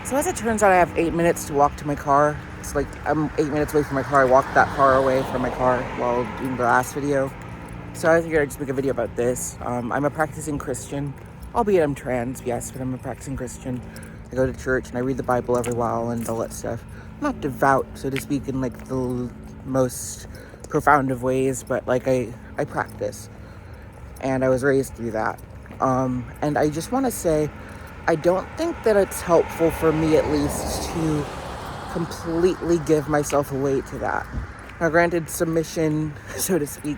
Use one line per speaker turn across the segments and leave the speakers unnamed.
So as it turns out, I have 8 minutes to walk to my car. It's like I'm 8 minutes away from my car. I walked that far away from my car while doing the last video. So I figured I'd just make a video about this. I'm a practicing Christian, albeit I'm trans, yes, but I'm a practicing Christian. I go to church and I read the Bible every while and all that stuff. I'm not devout, so to speak, in like the most profound of ways, but like I practice. And I was raised through that. And I just want to say, I don't think that it's helpful for me, at least, to completely give myself away to that. Now, granted, submission, so to speak,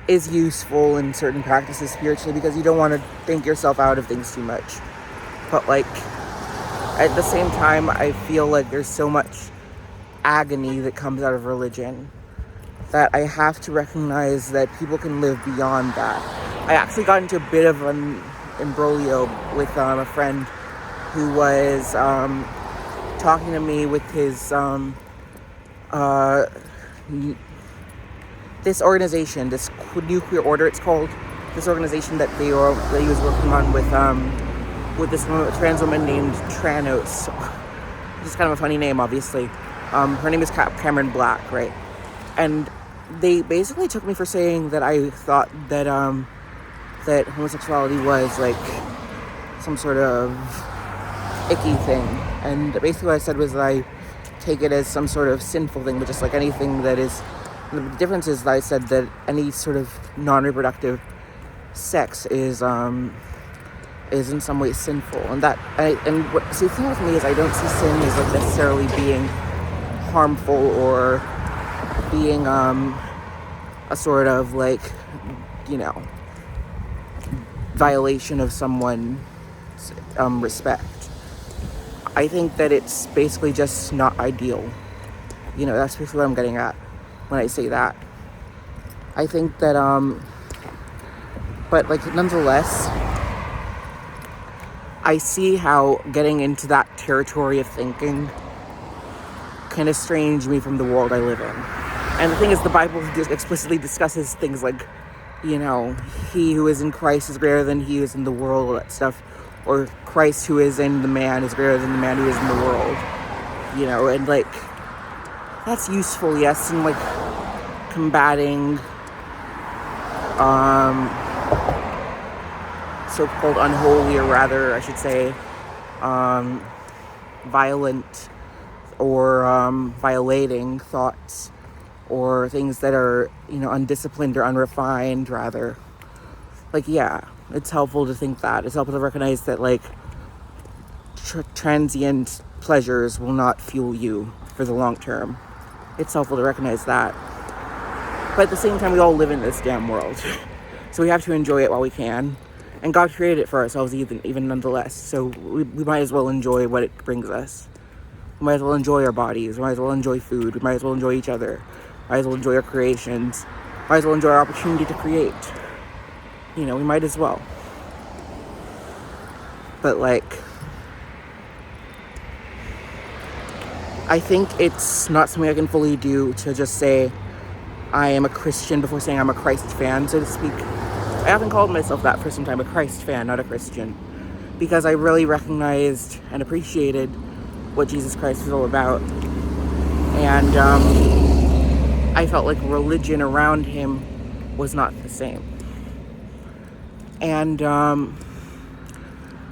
is useful in certain practices spiritually because you don't want to think yourself out of things too much. But, like, at the same time, I feel like there's so much agony that comes out of religion that I have to recognize that people can live beyond that. I actually got into a bit of an imbroglio with a friend who was talking to me with his this organization, this new queer order, it's called, this organization that he was working on with this trans woman named Tranos, which is kind of a funny name, obviously. Her name is Cameron Black, right? And they basically took me for saying that I thought that that homosexuality was like some sort of icky thing. And basically what I said was that I take it as some sort of sinful thing, but just like anything that is, the difference is that I said that any sort of non-reproductive sex is in some way sinful. And the thing with me is I don't see sin as like necessarily being harmful or being a sort of like, you know, violation of someone's respect. I think that it's basically just not ideal. You know, that's basically what I'm getting at when I say that. I think that, but like nonetheless, I see how getting into that territory of thinking can estrange me from the world I live in. And the thing is, the Bible explicitly discusses things like, you know, he who is in Christ is greater than he who is in the world, all that stuff. Or Christ who is in the man is greater than the man who is in the world. You know, and like, that's useful, yes, in like combating so-called unholy, or rather, I should say, violent or violating thoughts, or things that are, you know, undisciplined or unrefined, rather. Like, yeah, it's helpful to think that. It's helpful to recognize that, like, transient pleasures will not fuel you for the long term. It's helpful to recognize that. But at the same time, we all live in this damn world. So we have to enjoy it while we can. And God created it for ourselves even nonetheless. So we might as well enjoy what it brings us. We might as well enjoy our bodies. We might as well enjoy food. We might as well enjoy each other. Might as well enjoy our creations. Might as well enjoy our opportunity to create. You know, we might as well. But like, I think it's not something I can fully do to just say I am a Christian before saying I'm a Christ fan, so to speak. I often called myself that for some time, a Christ fan, not a Christian, because I really recognized and appreciated what Jesus Christ was all about. And I felt like religion around him was not the same. And I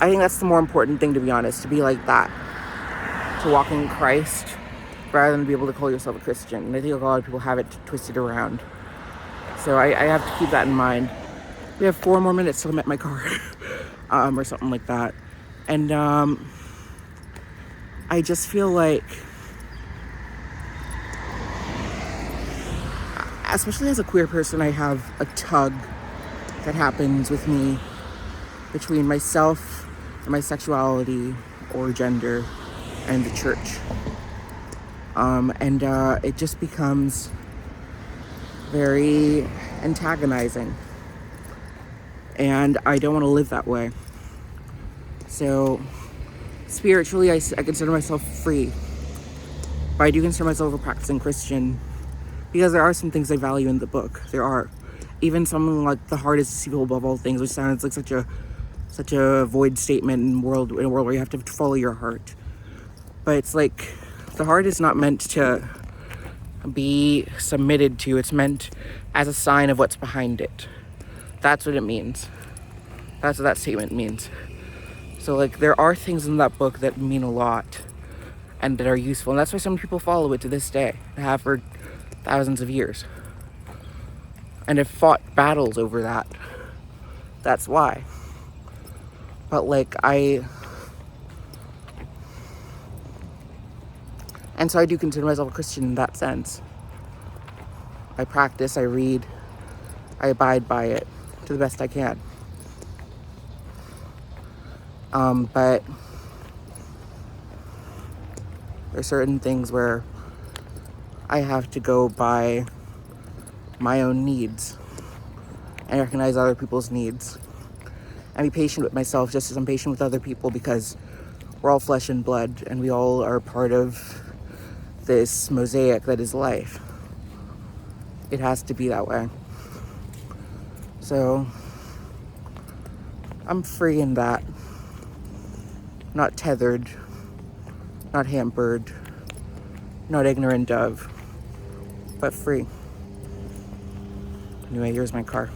think that's the more important thing, to be honest, to be like that, to walk in Christ, rather than be able to call yourself a Christian. And I think a lot of people have it twisted around. So I have to keep that in mind. We have 4 more minutes till I'm at my car, or something like that. And I just feel like, especially as a queer person, I have a tug that happens with me between myself and my sexuality or gender and the church. And it just becomes very antagonizing. And I don't want to live that way. So spiritually, I consider myself free. But I do consider myself a practicing Christian, because there are some things I value in the book. There are. Even something like the heart is deceitful above all things, which sounds like such a void statement in a world where you have to follow your heart. But it's like the heart is not meant to be submitted to. It's meant as a sign of what's behind it. That's what it means. That's what that statement means. So like there are things in that book that mean a lot and that are useful, and that's why some people follow it to this day, and have for thousands of years, and have fought battles over that. That's why. But like and so I do consider myself a Christian in that sense. I practice, I read, I abide by it to the best I can. But there are certain things where I have to go by my own needs and recognize other people's needs and be patient with myself just as I'm patient with other people, because we're all flesh and blood and we all are part of this mosaic that is life. It has to be that way. So I'm free in that. Not tethered, not hampered, not ignorant of, but free. Anyway, here's my car.